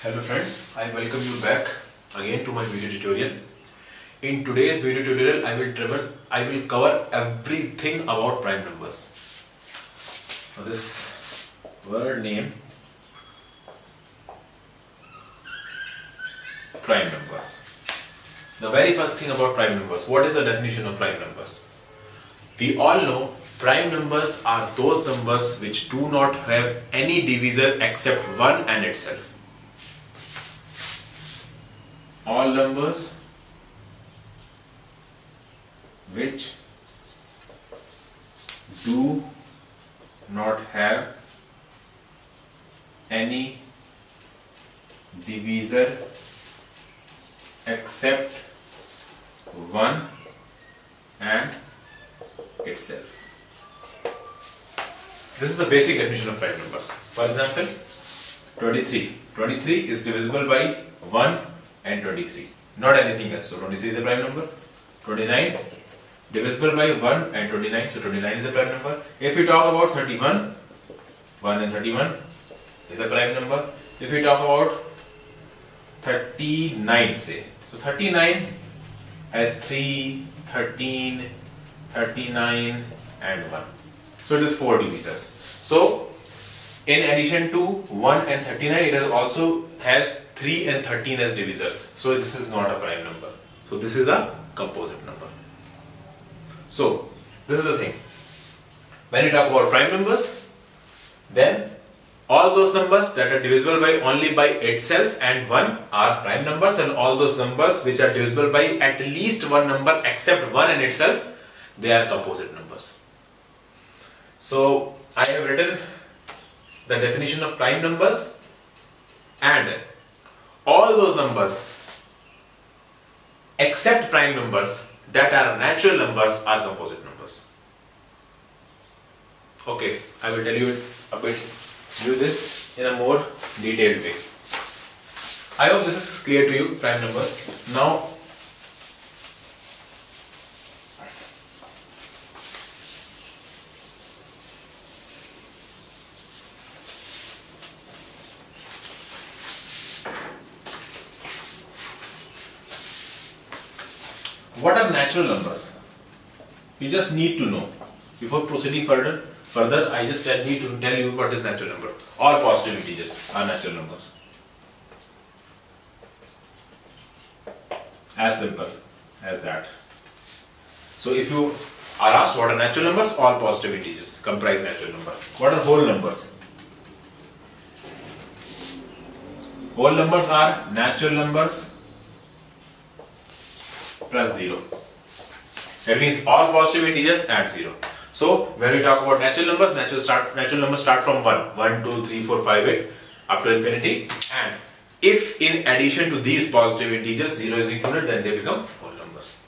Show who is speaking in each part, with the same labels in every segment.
Speaker 1: Hello friends, I welcome you back again to my video tutorial. In today's video tutorial, I will cover everything about prime numbers. Now this word name, prime numbers. The very first thing about prime numbers. What is the definition of prime numbers? We all know prime numbers are those numbers which do not have any divisor except 1 and itself. All numbers which do not have any divisor except 1 and itself. This is the basic definition of prime numbers. For example, 23. 23 is divisible by 1 and 23. Not anything else. So 23 is a prime number. 29 divisible by 1 and 29. So 29 is a prime number. If we talk about 31, 1 and 31 is a prime number. If we talk about 39, say. So 39 has 3, 13, 39 and 1. So it is 4 divisors. So in addition to 1 and 39, it also has 3 and 13 as divisors. So this is not a prime number. So this is a composite number. So this is the thing. When we talk about prime numbers, then all those numbers that are divisible by only by itself and 1 are prime numbers, and all those numbers which are divisible by at least one number except 1 and itself, they are composite numbers. So I have written the definition of prime numbers, and all those numbers except prime numbers that are natural numbers are composite numbers. Okay, I will tell you this in a more detailed way. I hope this is clear to you, prime numbers. Now, what are natural numbers? You just need to know. Before proceeding further, I just need to tell you what is natural number. All positive integers are natural numbers. As simple as that. So if you are asked what are natural numbers, all positive integers comprise natural number. What are whole numbers? Whole numbers are natural numbers plus 0. That means all positive integers add 0. So when we talk about natural numbers, natural numbers start from 1, 1, 2, 3, 4, 5, 8 up to infinity, and if in addition to these positive integers 0 is included, then they become whole numbers.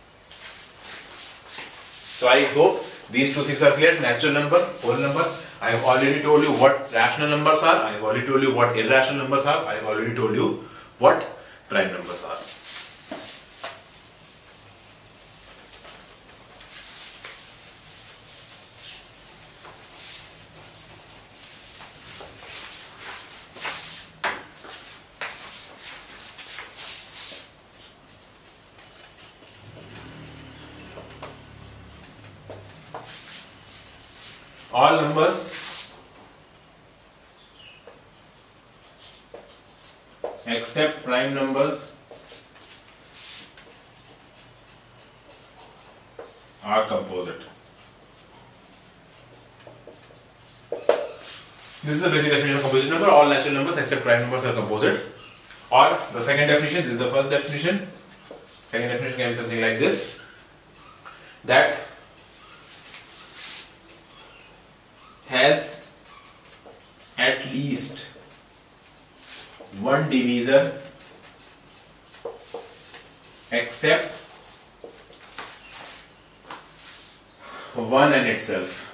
Speaker 1: So I hope these two things are clear. Natural number, whole number. I have already told you what rational numbers are. I have already told you what irrational numbers are. I have already told you what prime numbers are. All numbers except prime numbers are composite. This is the basic definition of composite number. All natural numbers except prime numbers are composite. Or the second definition, this is the first definition. Second definition can be something like this, that has at least one divisor except 1 and itself.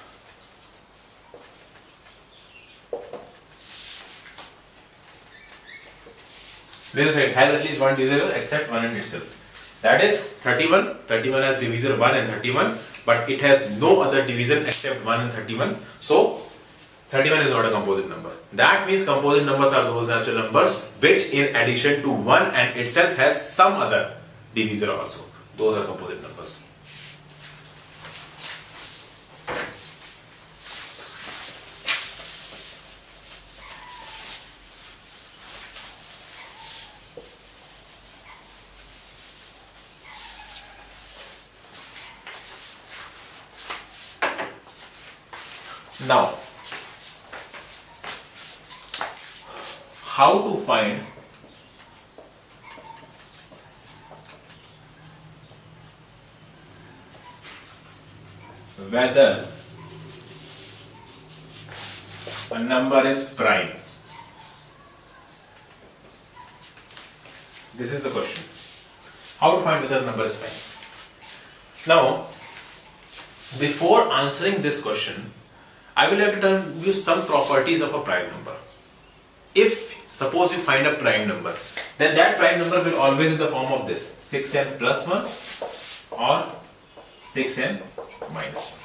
Speaker 1: This is it, has at least one divisor except 1 and itself. That is 31. 31 has divisor 1 and 31, but it has no other division except 1 and 31. So 31 is not a composite number. That means composite numbers are those natural numbers which in addition to 1 and itself has some other divisor also. Those are composite numbers. Now, how to find whether a number is prime? This is the question. How to find whether a number is prime? Now, before answering this question, I will have to tell you some properties of a prime number. If suppose you find a prime number, then that prime number will always in the form of this 6n plus 1 or 6n minus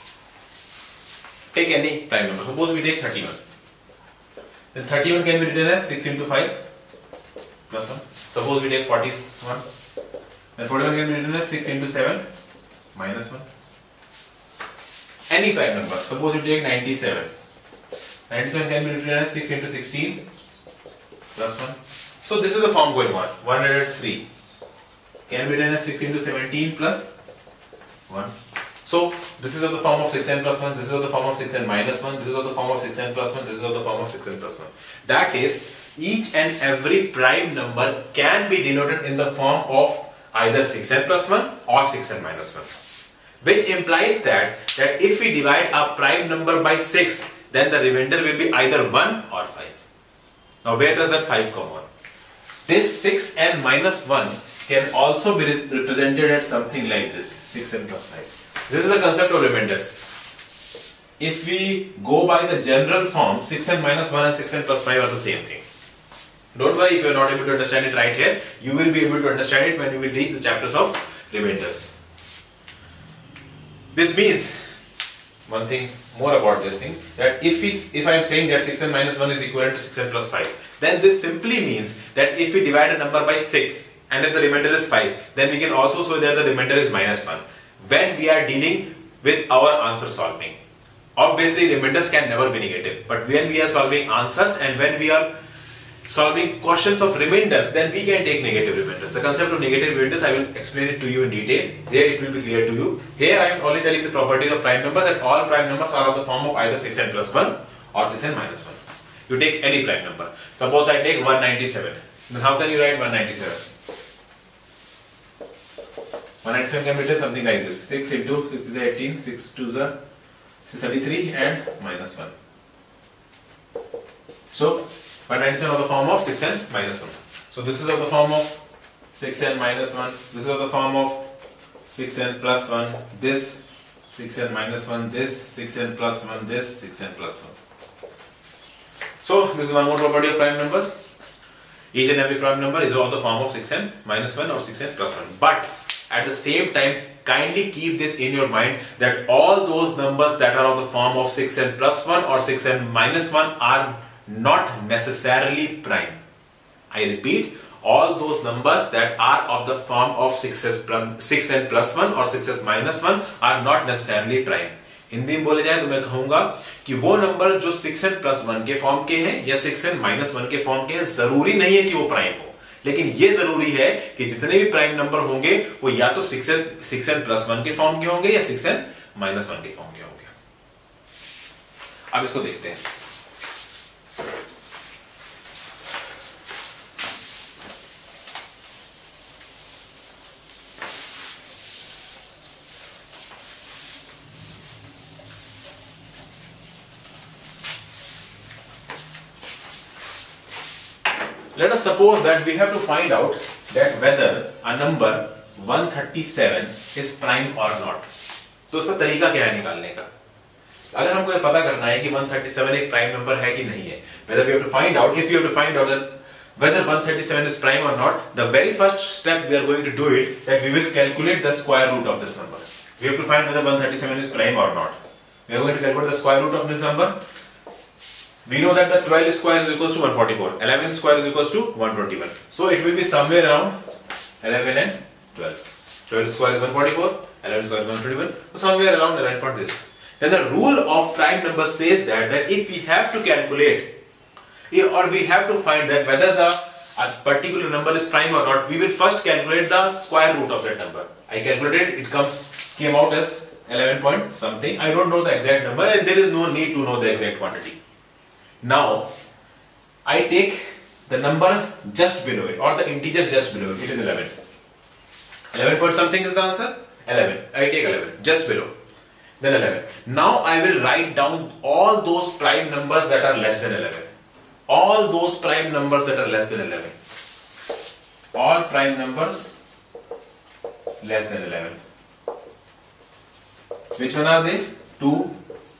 Speaker 1: 1. Take any prime number. Suppose we take 31. Then 31 can be written as 6 into 5 plus 1. Suppose we take 41. Then 41 can be written as 6 into 7 minus 1. Any prime number. Suppose you take 97. 97 can be written as 6 into 16 plus 1. So this is the form going on. 103 can be written as 6 into 17 plus 1. So this is of the form of 6n plus 1, this is of the form of 6n minus 1, this is of the form of 6n plus 1, this is of the form of 6n plus 1. That is, each and every prime number can be denoted in the form of either 6n plus 1 or 6n minus 1. Which implies that if we divide a prime number by 6, then the remainder will be either 1 or 5. Now where does that 5 come on? This 6n minus 1 can also be represented as something like this, 6n plus 5. This is the concept of remainders. If we go by the general form, 6n minus 1 and 6n plus 5 are the same thing. Don't worry if you are not able to understand it right here, you will be able to understand it when you will reach the chapters of remainders. This means, one thing more about this thing, that if I am saying that 6n minus 1 is equivalent to 6n plus 5, then this simply means that if we divide a number by 6 and if the remainder is 5, then we can also show that the remainder is minus 1 when we are dealing with our answer solving. Obviously remainders can never be negative, but when we are solving answers and when we are solving questions of remainders, then we can take negative remainders. The concept of negative remainders, I will explain it to you in detail. There it will be clear to you. Here I am only telling the properties of prime numbers, and all prime numbers are of the form of either 6n plus 1 or 6n minus 1. You take any prime number. Suppose I take 197. Then how can you write 197? 197 can be written something like this. 6 into 6 is 18, 6 2 is 633 and minus 1. So 197 of the form of 6n minus 1. So this is of the form of 6n minus 1. This is of the form of 6n plus 1. This 6n minus 1. This 6n plus 1. This 6n plus 1. So this is one more property of prime numbers. Each and every prime number is of the form of 6n minus 1 or 6n plus 1. But at the same time, kindly keep this in your mind that all those numbers that are of the form of 6n plus 1 or 6n minus 1 are not necessarily prime. I repeat, all those numbers that are of the form of 6n plus 1 or 6s minus 1 are not necessarily prime. Hindi में बोले जाए तो मैं कहूँगा कि वो number जो 6n plus 1 के फॉर्म के हैं या 6n minus 1 के फॉर्म के हैं, जरूरी नहीं है कि वो प्राइम हो, लेकिन ये जरूरी है कि जितने भी प्राइम नंबर होंगे वो या तो 6n plus 1 के फॉर्म के होंगे या 6n minus 1 के फॉर्म के होंगे. अब इसको देखते हैं. Let us suppose that we have to find out that whether a number 137 is prime or not. तो उसका तरीका क्या है निकालने का? अगर हमको ये पता करना है कि 137 एक प्राइम नंबर है कि नहीं है, whether we have to find out, if you have to find out that whether 137 is prime or not, the very first step we are going to do it that we will calculate the square root of this number. We have to find whether 137 is prime or not. We are going to calculate the square root of this number. We know that the 12 square is equals to 144. 11 square is equals to 121. So it will be somewhere around 11 and 12. 12 square is 144. 11 square is 121. So somewhere around 11 point this. Then the rule of prime number says that if we have to calculate or we have to find that whether a particular number is prime or not, we will first calculate the square root of that number. I calculated, it came out as 11 point something. I don't know the exact number and there is no need to know the exact quantity. Now, I take the number just below it or the integer just below it. It is 11. 11 point something is the answer. 11. I take 11 just below. Then 11. Now I will write down all those prime numbers that are less than 11. All those prime numbers that are less than 11. All prime numbers less than 11. Which one are they? 2,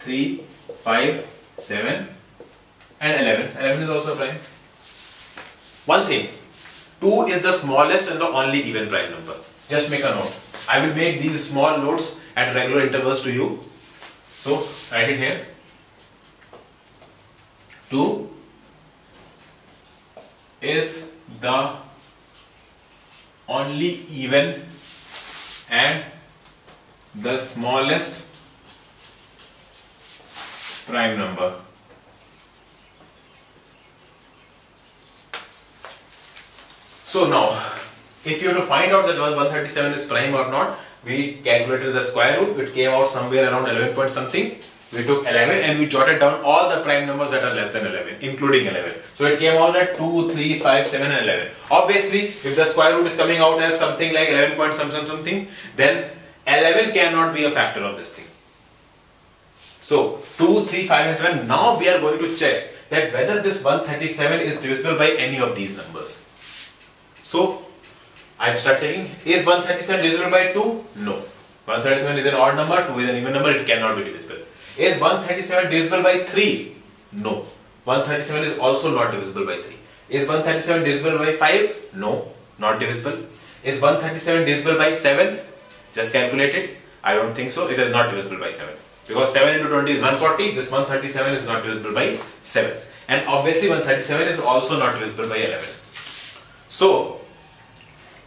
Speaker 1: 3, 5, 7 and 11. 11 is also a prime. One thing, 2 is the smallest and the only even prime number. Just make a note. I will make these small notes at regular intervals to you. So, write it here. 2 is the only even and the smallest prime number. So now, if you have to find out that 137 is prime or not, we calculated the square root. It came out somewhere around 11 point something. We took 11 and we jotted down all the prime numbers that are less than 11, including 11. So it came out at 2, 3, 5, 7 and 11. Obviously, if the square root is coming out as something like 11 point something, then 11 cannot be a factor of this thing. So 2, 3, 5 and 7. Now we are going to check that whether this 137 is divisible by any of these numbers. So I start checking, is 137 divisible by 2? No. 137 is an odd number, 2 is an even number, it cannot be divisible. Is 137 divisible by 3? No. 137 is also not divisible by 3. Is 137 divisible by 5? No, not divisible. Is 137 divisible by 7? Just calculate it. I don't think so. It is not divisible by 7. Because 7 into 20 is 140. This 137 is not divisible by 7. And obviously 137 is also not divisible by 11. So,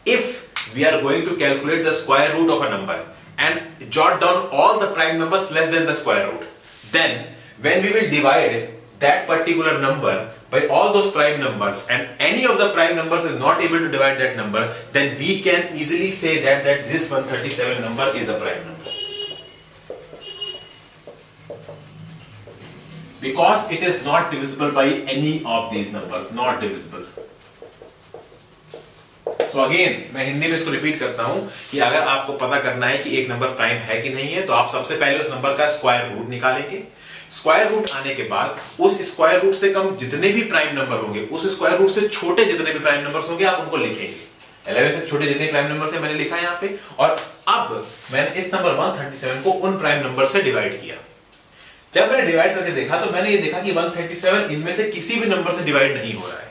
Speaker 1: if we are going to calculate the square root of a number and jot down all the prime numbers less than the square root, then when we will divide that particular number by all those prime numbers and any of the prime numbers is not able to divide that number, then we can easily say that this 137 number is a prime number. Because it is not divisible by any of these numbers, not divisible. So again, मैं हिंदी में इसको repeat करता हूं कि अगर आपको पता करना है कि एक नंबर प्राइम है कि नहीं है, तो आप सबसे पहले उस नंबर का स्क्वायर रूट निकालेंगे। स्क्वायर रूट आने के बाद उस स्क्वायर रूट से कम जितने भी प्राइम नंबर होंगे, उस स्क्वायर रूट से छोटे जितने भी प्राइम नंबर्स होंगे, आप उनको लिखेंगे। 11 से छोटे जितने प्राइम नंबर से मैंने लिखा है यहाँ पे, और अब मैंने इस नंबर 137 को उन प्राइम नंबर से डिवाइड किया। जब मैंने डिवाइड करके देखा तो मैंने ये देखा कि 137 इनमें से किसी भी नंबर से डिवाइड नहीं हो रहा है।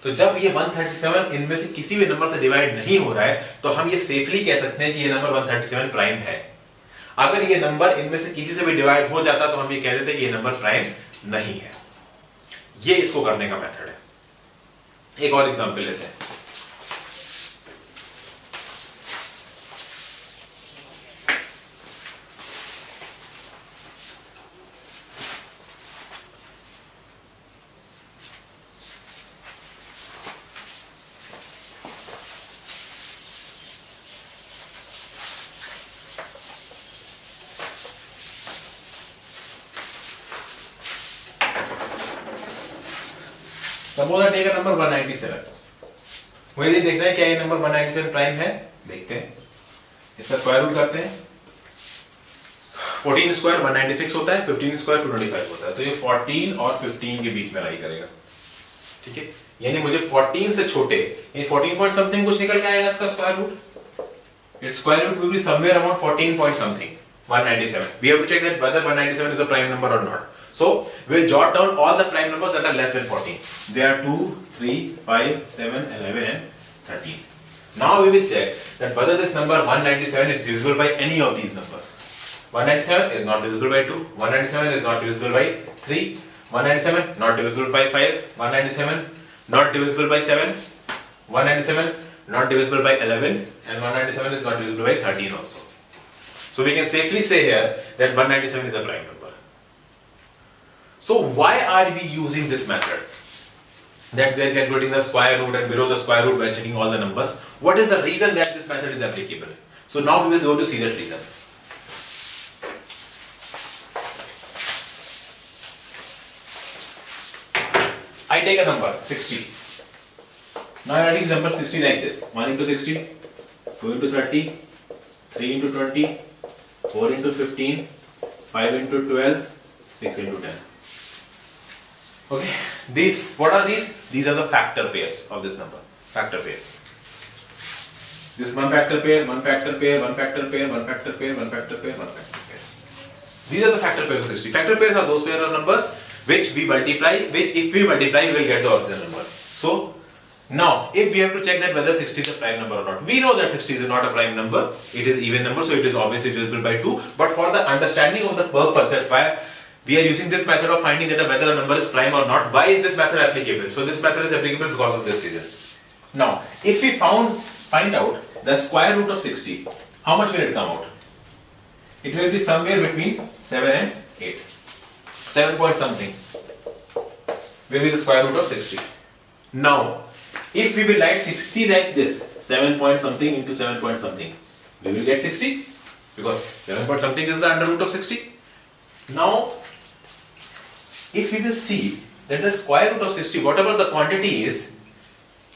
Speaker 1: तो जब ये 137 इनमें से किसी भी नंबर से डिवाइड नहीं हो रहा है, तो हम ये सेफली कह सकते हैं कि ये नंबर 137 प्राइम है। अगर ये नंबर इनमें से किसी से भी डिवाइड हो जाता तो हम ये कह देते कि ये नंबर प्राइम नहीं है। ये इसको करने का मेथड है। एक और एग्जांपल लेते हैं। Suppose I take a number 197. मुझे ये देखना है क्या ये नंबर 197 प्राइम है। देखते हैं, इसका स्क्वायर रूट करते हैं। 14 स्क्वायर 196 होता है, 15 स्क्वायर 225 होता है, तो ये 14 और 15 के बीच में लाई करेगा। ठीक है, यानी मुझे 14 से छोटे, ये 14 पॉइंट समथिंग कुछ निकल के आएगा इसका square root. It's square root will be somewhere around 14 point something 197. We have to check that whether 197 is a prime number or not. So we'll jot down all the prime numbers that are less than 14. They are 2, 3, 5, 7, 11 and 13. Now we will check that whether this number 197 is divisible by any of these numbers. 197 is not divisible by 2, 197 is not divisible by 3, 197 not divisible by 5, 197 not divisible by 7, 197 not divisible by 11, and 197 is not divisible by 13 also. So we can safely say here that 197 is a prime number. So why are we using this method? That we are calculating the square root and below the square root by checking all the numbers. What is the reason that this method is applicable? So now we will go to see that reason. I take a number 60. Now I am writing number 60 like this: 1 into 60, 2 into 30, 3 into 20, 4 into 15, 5 into 12, 6 into 10. Okay, these, what are these? These are the factor pairs of this number. Factor pairs. This one factor pair, one factor pair, one factor pair, one factor pair, one factor pair, one factor pair. These are the factor pairs of 60. Factor pairs are those pairs of number which we multiply, which if we multiply we will get the original number. So now if we have to check that whether 60 is a prime number or not, we know that 60 is not a prime number, it is even number, so it is obviously divisible by 2. But for the understanding of the purpose that why we are using this method of finding that whether a number is prime or not, why is this method applicable? So this method is applicable because of this reason. Now if we find out the square root of 60, how much will it come out? It will be somewhere between 7 and 8. 7 point something will be the square root of 60. Now, if we will write 60 like this, 7 point something into 7 point something, we will get 60 because 7 point something is the under root of 60. Now, if we will see that the square root of 60, whatever the quantity is,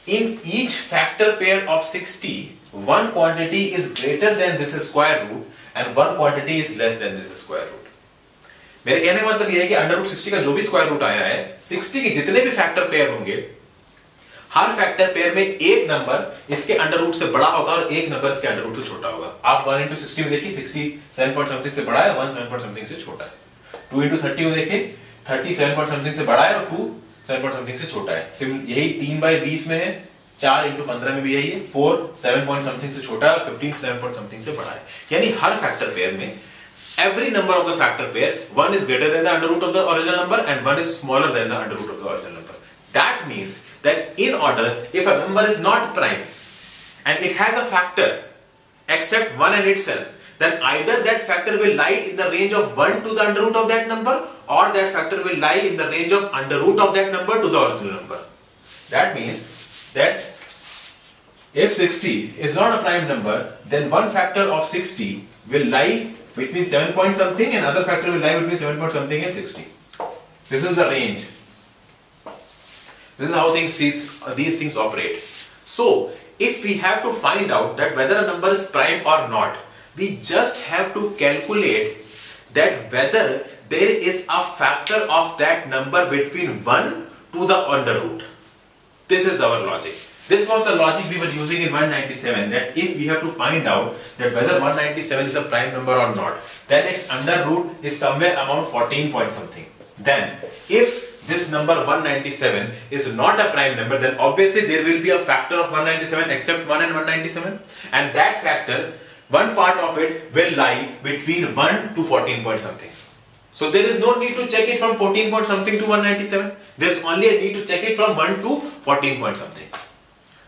Speaker 1: in each factor pair of 60, one quantity is greater than this square root and one quantity is less than this square root. मेरे कहने का मतलब यह है कि under root 60 का जो भी स्क्वायर रूट आया है, 60 के जितने भी फैक्टर पेयर होंगे, हर फैक्टर पेयर में एक नंबर इसके अंडर रूट से बड़ा होगा और एक नंबर इसके अंडर रूट से छोटा होगा. आप 1 into 60 में देखिए 67 point something से बड़ा है, 1 7 point something से छोटा है. 2 into 30 में देखिए 37 point something से बड़ा है और 2 7 point something से छोटा है. यही 3/20 में है, 4 into 15 में भी यही है, 4 7 point something से छोटा है और 15 7 point something से बड़ा है. यानी हर फैक्टर पेयर में every number of the factor pair, one is greater than the under root of the original number and one is smaller than the under root of the original number. That means that in order, if a number is not prime and it has a factor except 1 and itself, then either that factor will lie in the range of 1 to the under root of that number or that factor will lie in the range of under root of that number to the original number. That means that if 60 is not a prime number, then one factor of 60 will lie between 7 point something and other factor will lie between 7 point something and 60. This is the range. This is how these things operate. So, if we have to find out that whether a number is prime or not, we just have to calculate that whether there is a factor of that number between 1 to the under root. This is our logic. This was the logic we were using in 197, that if we have to find out that whether 197 is a prime number or not, then its under root is somewhere around 14 point something. Then, if this number 197 is not a prime number, then obviously there will be a factor of 197 except 1 and 197, and that factor, one part of it will lie between 1 to 14 point something. So there is no need to check it from 14 point something to 197. There is only a need to check it from 1 to 14 point something.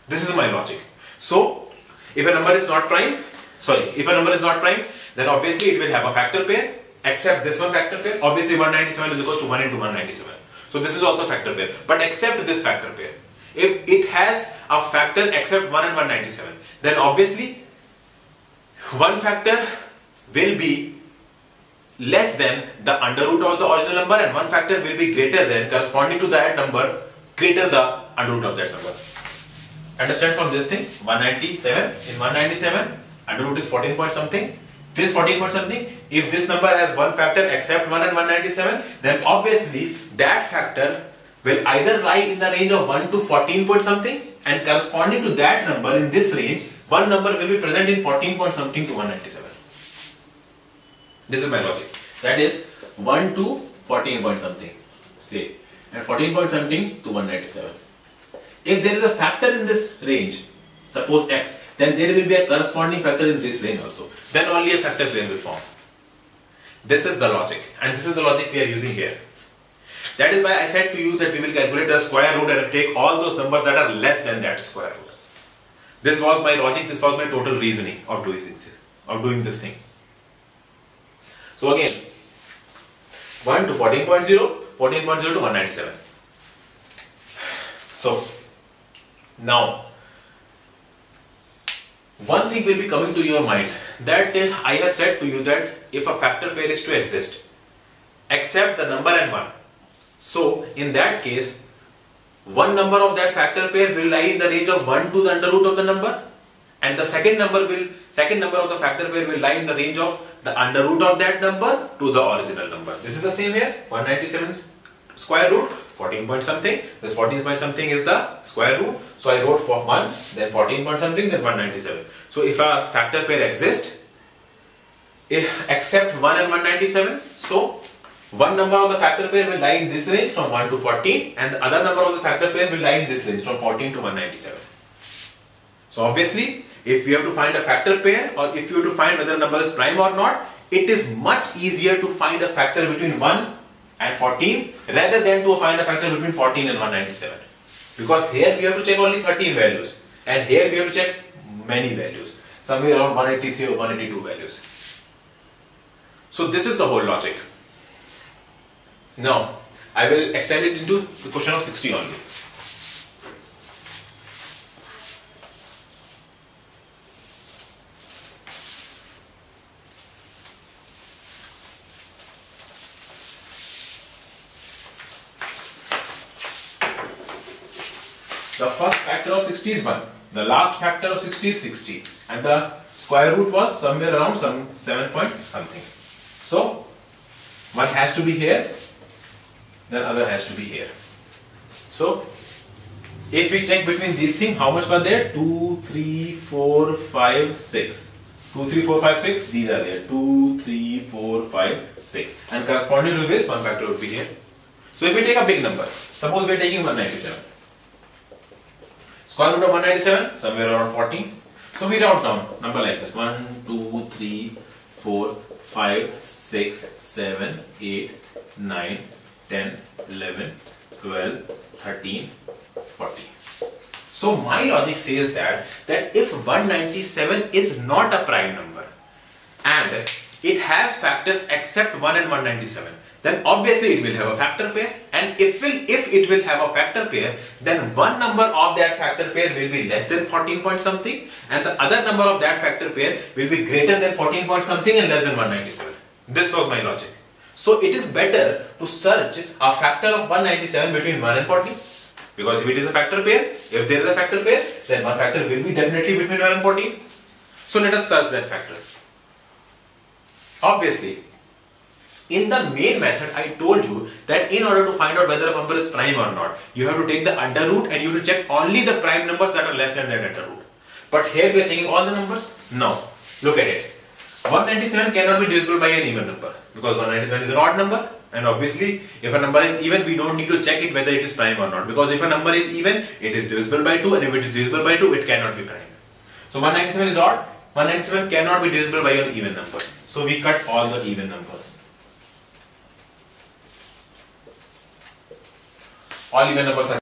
Speaker 1: This is my logic. So, if a number is not prime, then obviously it will have a factor pair, except this one factor pair. Obviously 197 is equals to 1 into 197. So this is also factor pair, but except this factor pair. If it has a factor except 1 and 197, then obviously one factor will be less than the under root of the original number and one factor will be greater than, corresponding to that number, greater the under root of that number. Understand from this thing, 197, in 197, under root is 14 point something, this 14 point something. If this number has one factor except 1 and 197, then obviously that factor will either lie in the range of 1 to 14 point something, and corresponding to that number in this range, one number will be present in 14 point something to 197. This is my logic. That is 1 to 14 point something, say, and 14 point something to 197. If there is a factor in this range, suppose x, then there will be a corresponding factor in this range also. Then only a factor pair will form. This is the logic, and this is the logic we are using here. That is why I said to you that we will calculate the square root and take all those numbers that are less than that square root. This was my logic, this was my total reasoning of doing this thing. So again, 1 to 14.0, 14.0 to 197. So now, one thing will be coming to your mind, that I have said to you that if a factor pair is to exist, except the number and 1. So in that case, one number of that factor pair will lie in the range of 1 to the under root of the number, and the second number of the factor pair will lie in the range of the under root of that number to the original number. This is the same here, 197 square root, 14 point something. This 14 point something is the square root. So I wrote for 1, then 14 point something, then 197. So if a factor pair exists, except 1 and 197, so one number of the factor pair will lie in this range from 1 to 14, and the other number of the factor pair will lie in this range from 14 to 197. So obviously, if you have to find a factor pair, or if you have to find whether a number is prime or not, it is much easier to find a factor between 1 and 14 rather than to find a factor between 14 and 197. Because here we have to check only 13 values, and here we have to check many values, somewhere around 183 or 182 values. So this is the whole logic. Now, I will extend it into the question of 60 only. The first factor of 60 is 1. The last factor of 60 is 60. And the square root was somewhere around some 7 point something. So, one has to be here, then other has to be here. So, if we check between these things, how much were there? 2, 3, 4, 5, 6. 2, 3, 4, 5, 6. These are there. 2, 3, 4, 5, 6. And corresponding to this, one factor would be here. So, if we take a big number, suppose we are taking 197. Square root of 197, somewhere around 14. So we round down number like this: 1, 2, 3, 4, 5, 6, 7, 8, 9, 10, 11, 12, 13, 14. So my logic says that if 197 is not a prime number and it has factors except 1 and 197, then obviously it will have a factor pair, and if it will have a factor pair, then one number of that factor pair will be less than 14 point something, and the other number of that factor pair will be greater than 14 point something and less than 197. This was my logic. So it is better to search a factor of 197 between 1 and 14, because if it is a factor pair, if there is a factor pair, then one factor will be definitely between 1 and 14. So let us search that factor. Obviously, in the main method, I told you that in order to find out whether a number is prime or not, you have to take the under root and you have to check only the prime numbers that are less than that under root. But here we are checking all the numbers. Now, look at it. 197 cannot be divisible by an even number, because 197 is an odd number, and obviously if a number is even, we don't need to check it whether it is prime or not, because if a number is even, it is divisible by 2, and if it is divisible by 2, it cannot be prime. So 197 is odd, 197 cannot be divisible by an even number. So we cut all the even numbers. All even numbers are